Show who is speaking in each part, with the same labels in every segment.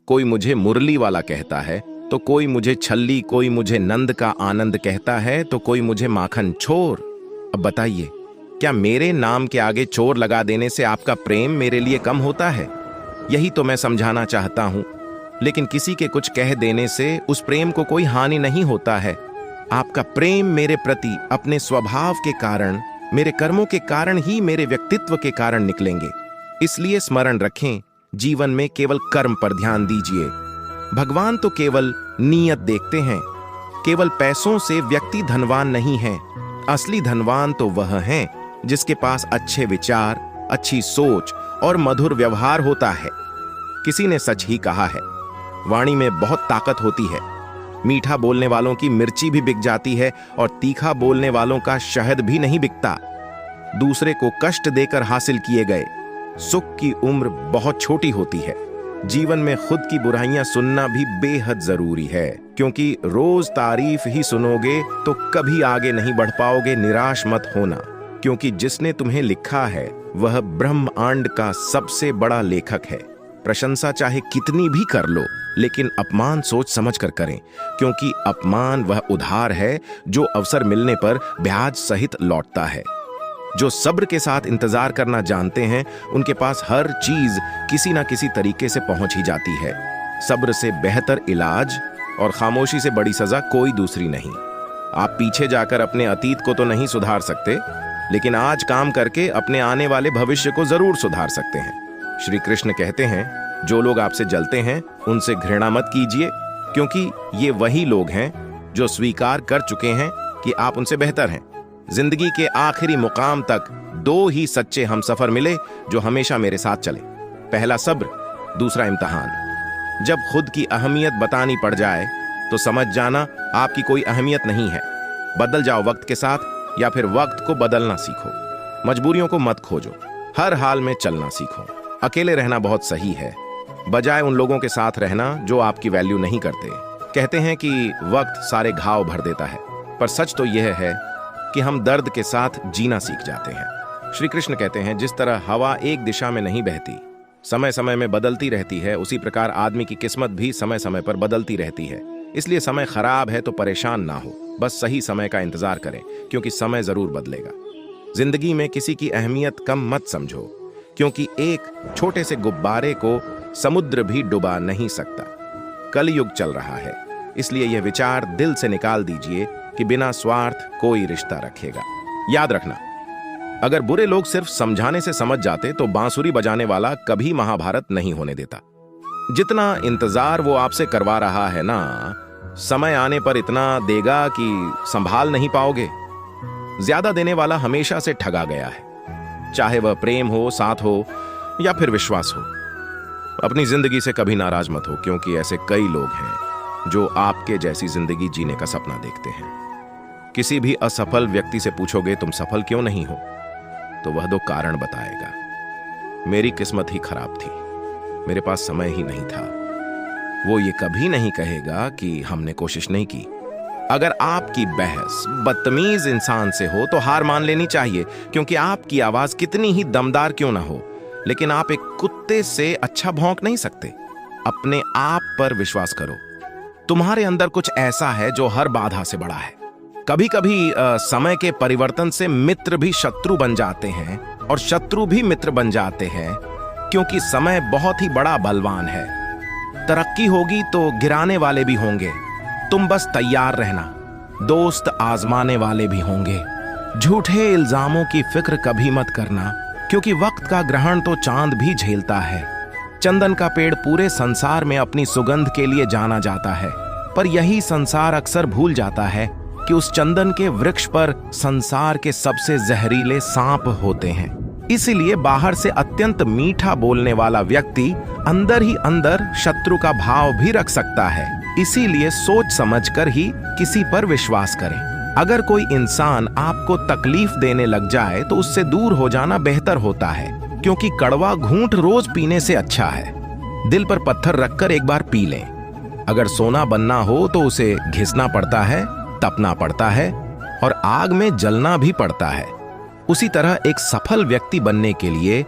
Speaker 1: कोई मुझे मुरली वाला कहता है, तो कोई मुझे छल्ली, कोई मुझे नंद का आनंद कहता है, तो कोई मुझे माखन छोर। अब बताइए, क्या मेरे नाम के आगे चोर लगा देने से आपका प्रेम मेरे लिए कम होता है? यही तो मैं समझाना चाहता हूं। लेकिन किसी के कुछ कह देने से उस प्रेम को कोई हानि नहीं होता है। आपका प्रेम मेरे प्रति अपने स्वभाव के कारण, मेरे कर्मों के कारण ही मेरे व्यक्तित्व के कारण निकलेंगे। इसलिए स्मरण रखें, जीवन में केवल कर्म पर ध्यान दीजिए। भगवान तो केवल नीयत देखते हैं। केवल पैसों से व्यक्ति धनवान नहीं है। असली धनवान तो वह है जिसके पास अच्छे विचार, अच्छी सोच और मधुर व्यवहार होता है। किसी ने सच ही कहा है, वाणी में बहुत ताकत होती है। मीठा बोलने वालों की मिर्ची भी बिक जाती है और तीखा बोलने वालों का शहद भी नहीं बिकता। दूसरे को कष्ट देकर हासिल किए गए सुख की उम्र बहुत छोटी होती है। जीवन में खुद की बुराइयां सुनना भी बेहद जरूरी है, क्योंकि रोज तारीफ ही सुनोगे तो कभी आगे नहीं बढ़ पाओगे। निराश मत होना, क्योंकि जिसने तुम्हें लिखा है वह ब्रह्मांड का सबसे बड़ा लेखक है। प्रशंसा चाहे कितनी भी कर लो, लेकिन अपमान सोच समझ कर करें, क्योंकि अपमान वह उधार है जो अवसर मिलने पर ब्याज सहित लौटता है। जो सब्र के साथ इंतजार करना जानते हैं, उनके पास हर चीज किसी ना किसी तरीके से पहुंच ही जाती है। सब्र से बेहतर इलाज और खामोशी से बड़ी सजा कोई दूसरी नहीं। आप पीछे जाकर अपने अतीत को तो नहीं सुधार सकते, लेकिन आज काम करके अपने आने वाले भविष्य को जरूर सुधार सकते हैं। श्री कृष्ण कहते हैं, जो लोग आपसे जलते हैं उनसे घृणा मत कीजिए, क्योंकि ये वही लोग हैं जो स्वीकार कर चुके हैं कि आप उनसे बेहतर हैं। जिंदगी के आखिरी मुकाम तक दो ही सच्चे हमसफर मिले जो हमेशा मेरे साथ चले। पहला सब्र, दूसरा इम्तिहान। जब खुद की अहमियत बतानी पड़ जाए तो समझ जाना आपकी कोई अहमियत नहीं है। बदल जाओ वक्त के साथ, या फिर वक्त को बदलना सीखो। मजबूरियों को मत खोजो, हर हाल में चलना सीखो। अकेले रहना बहुत सही है, बजाय उन लोगों के साथ रहना जो आपकी वैल्यू नहीं करते। कहते हैं कि वक्त सारे घाव भर देता है, पर सच तो यह है कि हम दर्द के साथ जीना सीख जाते हैं। श्री कृष्ण कहते हैं, जिस तरह हवा एक दिशा में नहीं बहती, समय समय में बदलती रहती है, उसी प्रकार आदमी की किस्मत भी समय समय पर बदलती रहती है। इसलिए समय खराब है तो परेशान ना हो, बस सही समय का इंतजार करें, क्योंकि समय जरूर बदलेगा। जिंदगी में किसी की अहमियत कम मत समझो, क्योंकि एक छोटे से गुब्बारे को समुद्र भी डुबा नहीं सकता। कलयुग चल रहा है, इसलिए यह विचार दिल से निकाल दीजिए कि बिना स्वार्थ कोई रिश्ता रखेगा। याद रखना, अगर बुरे लोग सिर्फ समझाने से समझ जाते तो बांसुरी बजाने वाला कभी महाभारत नहीं होने देता। जितना इंतजार वो आपसे करवा रहा है ना, समय आने पर इतना देगा कि संभाल नहीं पाओगे। ज्यादा देने वाला हमेशा से ठगा गया है, चाहे वह प्रेम हो, साथ हो या फिर विश्वास हो। अपनी जिंदगी से कभी नाराज मत हो, क्योंकि ऐसे कई लोग हैं जो आपके जैसी जिंदगी जीने का सपना देखते हैं। किसी भी असफल व्यक्ति से पूछोगे तुम सफल क्यों नहीं हो, तो वह दो कारण बताएगा। मेरी किस्मत ही खराब थी, मेरे पास समय ही नहीं था। वो ये कभी नहीं कहेगा कि हमने कोशिश नहीं की। अगर आपकी बहस बदतमीज इंसान से हो तो हार मान लेनी चाहिए, क्योंकि आपकी आवाज कितनी ही दमदार क्यों ना हो, लेकिन आप एक कुत्ते से अच्छा भौंक नहीं सकते। अपने आप पर विश्वास करो। तुम्हारे अंदर कुछ ऐसा है जो हर बाधा से बड़ा है। कभी कभी समय के परिवर्तन से मित्र भी शत्रु बन जाते हैं और शत्रु भी मित्र बन जाते हैं, क्योंकि समय बहुत ही बड़ा बलवान है। तरक्की होगी तो गिराने वाले भी होंगे, तुम बस तैयार रहना। दोस्त आजमाने वाले भी होंगे। झूठे इल्जामों की फिक्र कभी मत करना, क्योंकि वक्त का ग्रहण तो चांद भी झेलता है। चंदन का पेड़ पूरे संसार में अपनी सुगंध के लिए जाना जाता है, पर यही संसार अक्सर भूल जाता है कि उस चंदन के वृक्ष पर संसार के सबसे जहरीले सांप होते हैं। इसीलिए बाहर से अत्यंत मीठा बोलने वाला व्यक्ति अंदर ही अंदर शत्रु का भाव भी रख सकता है। इसीलिए सोच समझकर ही किसी पर विश्वास करें। अगर कोई इंसान आपको तकलीफ देने लग जाए तो उससे दूर हो जाना बेहतर होता है, क्योंकि कड़वा घूंट रोज पीने से अच्छा है। दिल पर पत्थर रखकर एक बार पी लें। अगर सोना बनना हो तो उसे घिसना पड़ता है, तपना पड़ता है और आग में जलना भी पड़ता है। उसी तरह एक सफल व्यक्ति बनने के लिए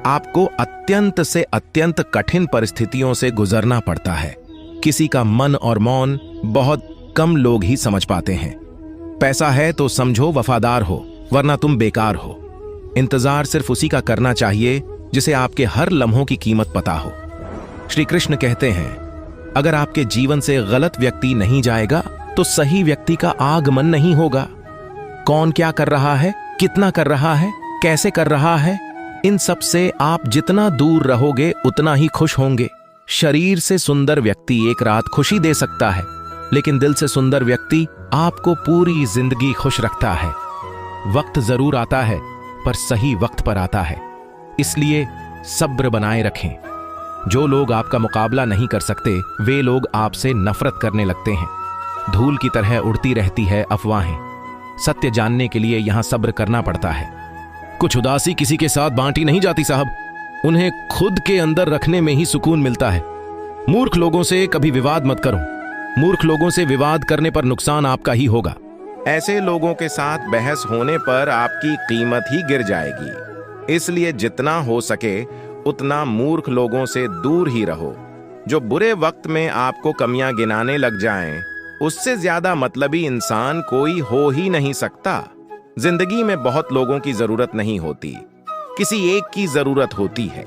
Speaker 1: आपको अत्यंत से अत्यंत कठिन परिस्थितियों से गुजरना पड़ता है। किसी का मन और मौन बहुत कम लोग ही समझ पाते हैं। पैसा है तो समझो वफादार हो, वरना तुम बेकार हो। इंतजार सिर्फ उसी का करना चाहिए जिसे आपके हर लम्हों की कीमत पता हो। श्री कृष्ण कहते हैं, अगर आपके जीवन से गलत व्यक्ति नहीं जाएगा तो सही व्यक्ति का आगमन नहीं होगा। कौन क्या कर रहा है, कितना कर रहा है, कैसे कर रहा है, इन सब से आप जितना दूर रहोगे उतना ही खुश होंगे। शरीर से सुंदर व्यक्ति एक रात खुशी दे सकता है, लेकिन दिल से सुंदर व्यक्ति आपको पूरी जिंदगी खुश रखता है। वक्त जरूर आता है, पर सही वक्त पर आता है, इसलिए सब्र बनाए रखें। जो लोग आपका मुकाबला नहीं कर सकते, वे लोग आपसे नफरत करने लगते हैं। धूल की तरह उड़ती रहती है अफवाहें। सत्य जानने के लिए यहां सब्र करना पड़ता है। कुछ उदासी किसी के साथ बांटी नहीं जाती साहब, उन्हें खुद के अंदर रखने में ही सुकून मिलता है। मूर्ख लोगों से कभी विवाद मत करो। मूर्ख लोगों से विवाद करने पर नुकसान आपका ही होगा।
Speaker 2: ऐसे लोगों के साथ बहस होने पर आपकी कीमत ही गिर जाएगी। इसलिए जितना हो सके उतना मूर्ख लोगों से दूर ही रहो। जो बुरे वक्त में आपको कमियां गिनाने लग जाएं, उससे ज्यादा मतलबी इंसान कोई हो ही नहीं सकता। जिंदगी में बहुत लोगों की जरूरत नहीं होती, किसी एक की जरूरत होती है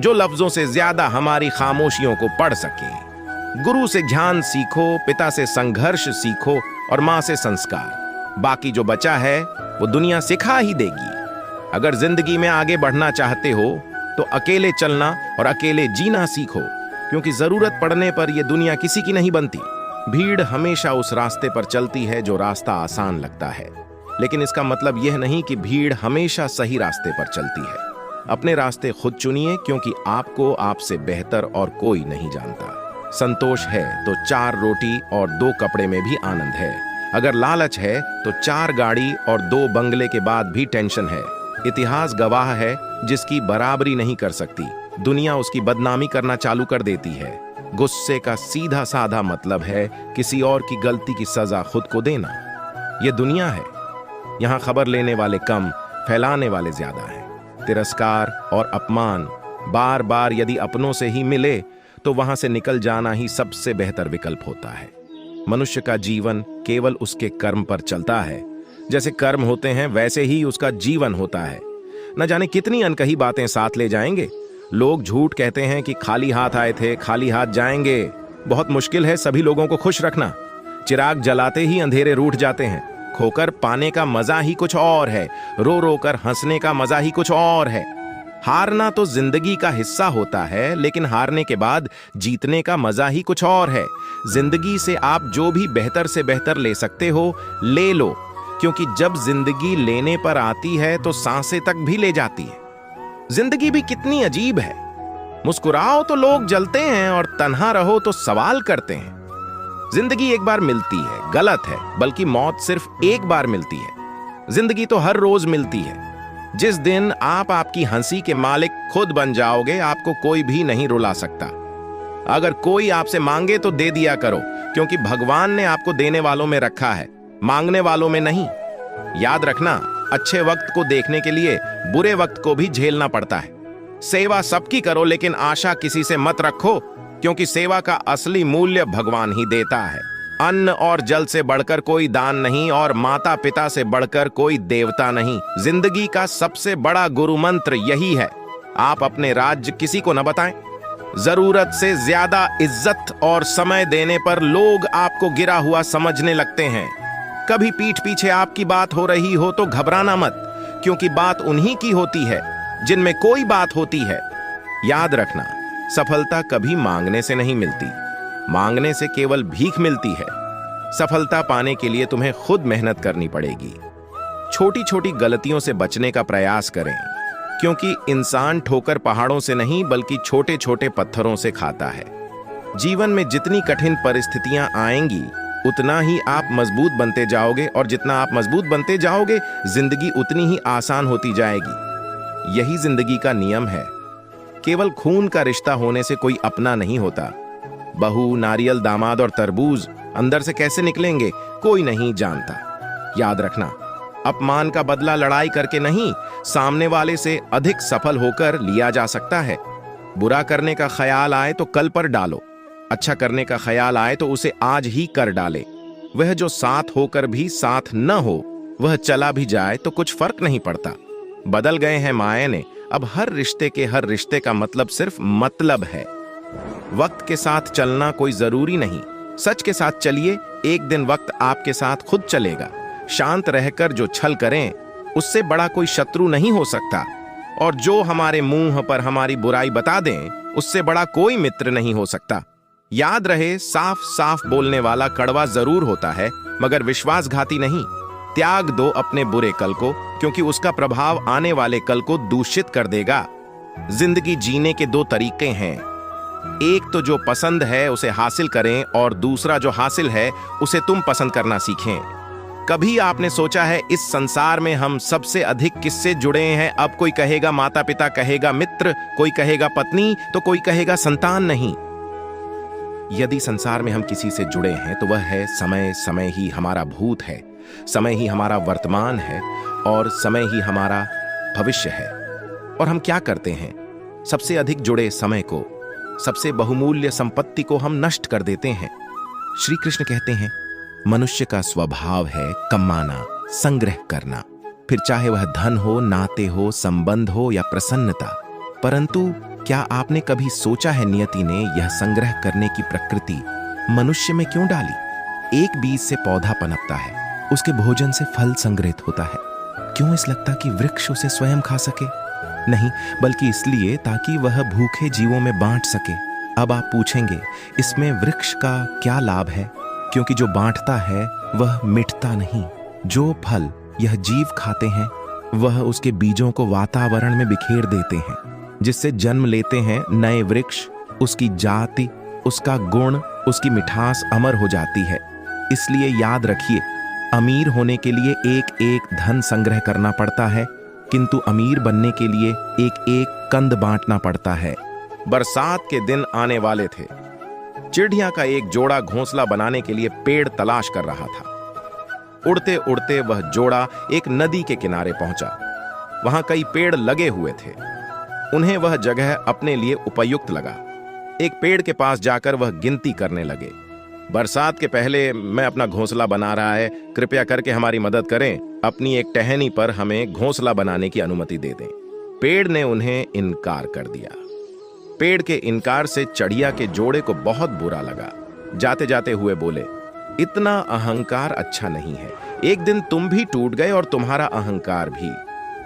Speaker 2: जो लफ्जों से ज्यादा हमारी खामोशियों को पढ़ सके। गुरु से ध्यान सीखो, पिता से संघर्ष सीखो और मां से संस्कार। बाकी जो बचा है वो दुनिया सिखा ही देगी। अगर जिंदगी में आगे बढ़ना चाहते हो तो अकेले चलना और अकेले जीना सीखो, क्योंकि जरूरत पड़ने पर यह दुनिया किसी की नहीं बनती। भीड़ हमेशा उस रास्ते पर चलती है जो रास्ता आसान लगता है, लेकिन इसका मतलब यह नहीं कि भीड़ हमेशा सही रास्ते पर चलती है। अपने रास्ते खुद चुनिए, क्योंकि आपको आपसे बेहतर और कोई नहीं जानता। संतोष है तो 4 रोटी और 2 कपड़े में भी आनंद है। अगर लालच है तो 4 गाड़ी और 2 बंगले के बाद भी टेंशन है। इतिहास गवाह है, जिसकी बराबरी नहीं कर सकती, दुनिया उसकी बदनामी करना चालू कर देती है। गुस्से का सीधा साधा मतलब है किसी और की गलती की सजा खुद को देना। यह दुनिया है, यहां खबर लेने वाले कम, फैलाने वाले ज्यादा हैं। तिरस्कार और अपमान बार बार यदि अपनों से ही मिले तो वहां से निकल जाना ही सबसे बेहतर विकल्प होता है। मनुष्य का जीवन केवल उसके कर्म पर चलता है। जैसे कर्म होते हैं वैसे ही उसका जीवन होता है। न जाने कितनी अनकही बातें साथ ले जाएंगे। लोग झूठ कहते हैं कि खाली हाथ आए थे, खाली हाथ जाएंगे। बहुत मुश्किल है सभी लोगों को खुश रखना। चिराग जलाते ही अंधेरे रूठ जाते हैं। खोकर पाने का मजा ही कुछ और है, रो रो कर हंसने का मजा ही कुछ और है। हारना तो जिंदगी का हिस्सा होता है, लेकिन हारने के बाद जीतने का मजा ही कुछ और है। जिंदगी से आप जो भी बेहतर से बेहतर ले सकते हो, ले लो, क्योंकि जब जिंदगी लेने पर आती है तो सांसें तक भी ले जाती है। जिंदगी भी कितनी अजीब है। मुस्कुराओ तो लोग जलते हैं और तन्हा रहो तो सवाल करते हैं। जिंदगी एक बार मिलती है, गलत है, बल्कि मौत सिर्फ एक बार मिलती है। जिंदगी तो हर रोज मिलती है। जिस दिन आप आपकी हंसी के मालिक खुद बन जाओगे, आपको कोई भी नहीं रुला सकता। अगर कोई आपसे मांगे तो दे दिया करो, क्योंकि भगवान ने आपको देने वालों में रखा है, मांगने वालों में नहीं। याद रखना, अच्छे वक्त को देखने के लिए बुरे वक्त को भी झेलना पड़ता है। सेवा सबकी करो, लेकिन आशा किसी से मत रखो, क्योंकि सेवा का असली मूल्य भगवान ही देता है। अन्न और जल से बढ़कर कोई दान नहीं, और माता पिता से बढ़कर कोई देवता नहीं। जिंदगी का सबसे बड़ा गुरु मंत्र यही है, आप अपने राज्य किसी को न बताएं। जरूरत से ज्यादा इज्जत और समय देने पर लोग आपको गिरा हुआ समझने लगते हैं। कभी पीठ पीछे आपकी बात हो रही हो तो घबराना मत, क्योंकि बात उन्हीं की होती है जिनमें कोई बात होती है। याद रखना, सफलता कभी मांगने से नहीं मिलती, मांगने से केवल भीख मिलती है। सफलता पाने के लिए तुम्हें खुद मेहनत करनी पड़ेगी। छोटी छोटी गलतियों से बचने का प्रयास करें, क्योंकि इंसान ठोकर पहाड़ों से नहीं बल्कि छोटे छोटे पत्थरों से खाता है। जीवन में जितनी कठिन परिस्थितियां आएंगी उतना ही आप मजबूत बनते जाओगे, और जितना आप मजबूत बनते जाओगे जिंदगी उतनी ही आसान होती जाएगी। यही जिंदगी का नियम है। केवल खून का रिश्ता होने से कोई अपना नहीं होता। बहू, नारियल, दामाद और तरबूज अंदर से कैसे निकलेंगे कोई नहीं जानता। याद रखना, अपमान का बदला लड़ाई करके नहीं, सामने वाले से अधिक सफल होकर लिया जा सकता है। बुरा करने का ख्याल आए तो कल पर डालो, अच्छा करने का ख्याल आए तो उसे आज ही कर डाले। वह जो साथ होकर भी साथ न हो, वह चला भी जाए तो कुछ फर्क नहीं पड़ता। बदल गए हैं मायने, अब हर रिश्ते का मतलब सिर्फ मतलब है। वक्त के साथ चलना कोई जरूरी नहीं, सच के साथ चलिए, एक दिन वक्त आपके साथ खुद चलेगा। शांत रहकर जो छल करें, उससे बड़ा कोई शत्रु नहीं हो सकता। और जो हमारे मुंह पर हमारी बुराई बता दें, उससे बड़ा कोई मित्र नहीं हो सकता। याद रहे, साफ साफ बोलने वाला कड़वा जरूर होता है, मगर विश्वासघाती नहीं। त्याग दो अपने बुरे कल को, क्योंकि उसका प्रभाव आने वाले कल को दूषित कर देगा। जिंदगी जीने के दो तरीके हैं, एक तो जो पसंद है उसे हासिल करें, और दूसरा जो हासिल है उसे तुम पसंद करना सीखें। कभी आपने सोचा है इस संसार में हम सबसे अधिक किससे जुड़े हैं? अब कोई कहेगा माता पिता, कहेगा मित्र, कोई कहेगा पत्नी, तो कोई कहेगा संतान नहीं। यदि संसार में हम किसी से जुड़े हैं तो वह है समय। समय ही हमारा भूत है, समय ही हमारा वर्तमान है, और समय ही हमारा भविष्य है। और हम क्या करते हैं? सबसे अधिक जुड़े समय को, सबसे बहुमूल्य संपत्ति को हम नष्ट कर देते हैं। श्री कृष्ण कहते हैं, मनुष्य का स्वभाव है कमाना, संग्रह करना, फिर चाहे वह धन हो, नाते हो, संबंध हो या प्रसन्नता। परंतु क्या आपने कभी सोचा है, नियति ने यह संग्रह करने की प्रकृति मनुष्य में क्यों डाली? एक बीज से पौधा पनपता है, उसके भोजन से फल संग्रहित होता है। क्यों इस लगता कि वृक्ष उसे स्वयं खा सके? नहीं, बल्कि इसलिए ताकि वह भूखे जीवों में बांट सके। अब आप पूछेंगे, इसमें वृक्ष का क्या लाभ है? क्योंकि जो बांटता है वह मिटता नहीं। जो फल यह जीव खाते हैं, वह उसके बीजों को वातावरण में बिखेर देते हैं, जिससे जन्म लेते हैं नए वृक्ष। उसकी जाति, उसका गुण, उसकी मिठास अमर हो जाती है। इसलिए याद रखिए, अमीर होने के लिए एक एक धन संग्रह करना पड़ता है, किंतु अमीर बनने के लिए एक एक कंद बांटना पड़ता है। बरसात के दिन आने वाले थे। चिड़िया का एक जोड़ा घोंसला बनाने के लिए पेड़ तलाश कर रहा था। उड़ते उड़ते वह जोड़ा एक नदी के किनारे पहुंचा। वहां कई पेड़ लगे हुए थे। उन्हें वह जगह अपने लिए उपयुक्त लगा। एक पेड़ के पास जाकर वह गिनती करने लगे। बरसात के पहले मैं अपना घोंसला बना रहा है, कृपया करके हमारी मदद करें। अपनी एक टहनी पर हमें घोंसला बनाने की अनुमति दे दें। पेड़ ने उन्हें इनकार कर दिया। पेड़ के इनकार से चिड़िया के जोड़े को बहुत बुरा लगा। जाते जाते हुए बोले, इतना अहंकार अच्छा नहीं है। एक दिन तुम भी टूट गए और तुम्हारा अहंकार भी।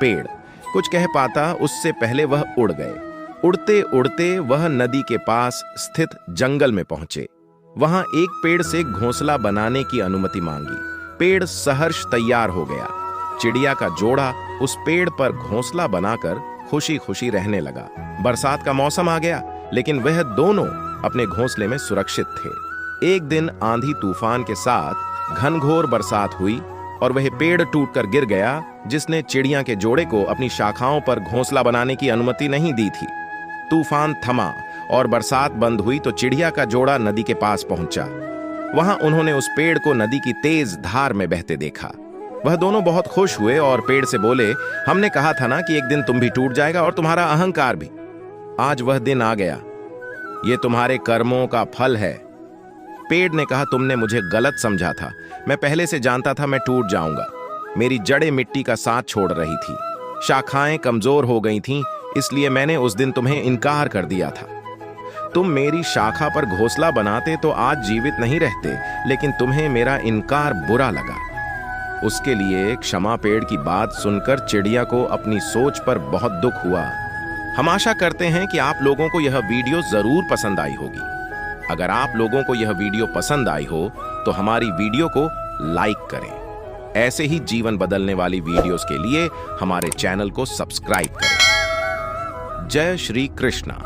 Speaker 2: पेड़ कुछ कह पाता उससे पहले वह उड़ गए। उड़ते उड़ते वह नदी के पास स्थित जंगल में पहुंचे। वहां एक पेड़ से घोंसला बनाने की अनुमति मांगी। पेड़ सहर्ष तैयार हो गया। चिड़िया का जोड़ा उस पेड़ पर घोंसला बनाकर खुशी खुशी रहने लगा। बरसात का मौसम आ गया, लेकिन वह दोनों अपने घोंसले में सुरक्षित थे। एक दिन आंधी तूफान के साथ घनघोर बरसात हुई और वह पेड़ टूटकर गिर गया, जिसने चिड़िया के जोड़े को अपनी शाखाओं पर घोंसला बनाने की अनुमति नहीं दी थी। तूफान थमा और बरसात बंद हुई तो चिड़िया का जोड़ा नदी के पास पहुंचा। वहां उन्होंने उस पेड़ को नदी की तेज धार में बहते देखा। वह दोनों बहुत खुश हुए और पेड़ से बोले, हमने कहा था ना कि एक दिन तुम भी टूट जाएगा और तुम्हारा अहंकार भी। आज वह दिन आ गया। ये तुम्हारे कर्मों का फल है। पेड़ ने कहा, तुमने मुझे गलत समझा था। मैं पहले से जानता था मैं टूट जाऊंगा। मेरी जड़ें मिट्टी का साथ छोड़ रही थी, शाखाएं कमजोर हो गई थीं, इसलिए मैंने उस दिन तुम्हें इनकार कर दिया था। तुम मेरी शाखा पर घोंसला बनाते तो आज जीवित नहीं रहते, लेकिन तुम्हें मेरा इनकार बुरा लगा। उसके लिए क्षमा। पेड़ की बात सुनकर चिड़िया को अपनी सोच पर बहुत दुख हुआ। हम आशा करते हैं कि आप लोगों को यह वीडियो जरूर पसंद आई होगी। अगर आप लोगों को यह वीडियो पसंद आई हो तो हमारी वीडियो को लाइक करें। ऐसे ही जीवन बदलने वाली वीडियोस के लिए हमारे चैनल को सब्सक्राइब करें। जय श्री कृष्णा।